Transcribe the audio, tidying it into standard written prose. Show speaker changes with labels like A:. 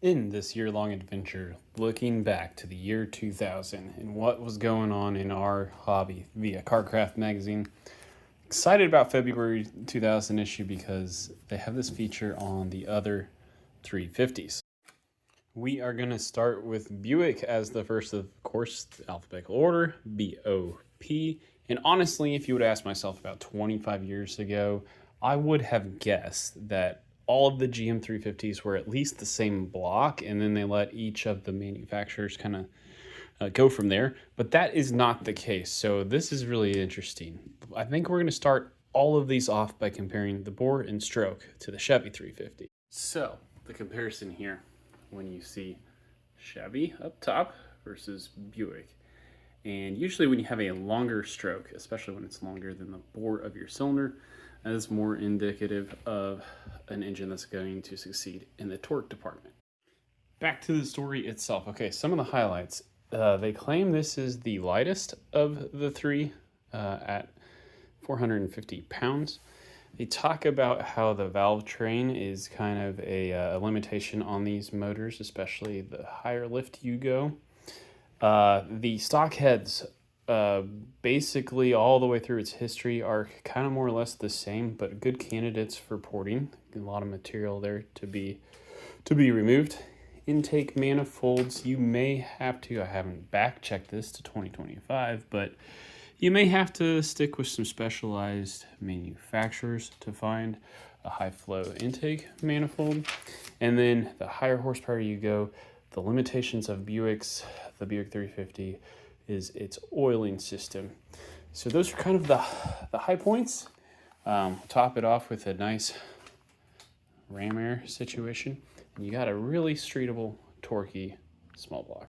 A: In this year-long adventure, looking back to the year 2000 and what was going on in our hobby via Carcraft magazine. Excited about February 2000 issue because they have this feature on the other 350s. We are going to start with Buick as the first, of course, the alphabetical order, BOP. And honestly, if you would ask myself about 25 years ago, I would have guessed that all of the GM 350s were at least the same block, and then they let each of the manufacturers kind of go from there. But that is not the case. So this is really interesting. I think we're going to start all of these off by comparing the bore and stroke to the Chevy 350. So the comparison here, when you see Chevy up top versus Buick. And usually when you have a longer stroke, especially when it's longer than the bore of your cylinder, that is more indicative of an engine that's going to succeed in the torque department. Back to the story itself. Okay, some of the highlights. They claim this is the lightest of the three at 450 pounds. They talk about how the valve train is kind of a limitation on these motors, especially the higher lift you go. The stock heads, basically all the way through its history, are kind of more or less the same, but good candidates for porting. A lot of material there to be removed. Intake manifolds, you may have to, I haven't back checked this to 2025, but you may have to stick with some specialized manufacturers to find a high flow intake manifold. And then the higher horsepower you go, the limitations of Buick's, the Buick 350, is its oiling system. So those are kind of the high points. Top it off with a nice ram air situation. And you got a really streetable, torquey small block.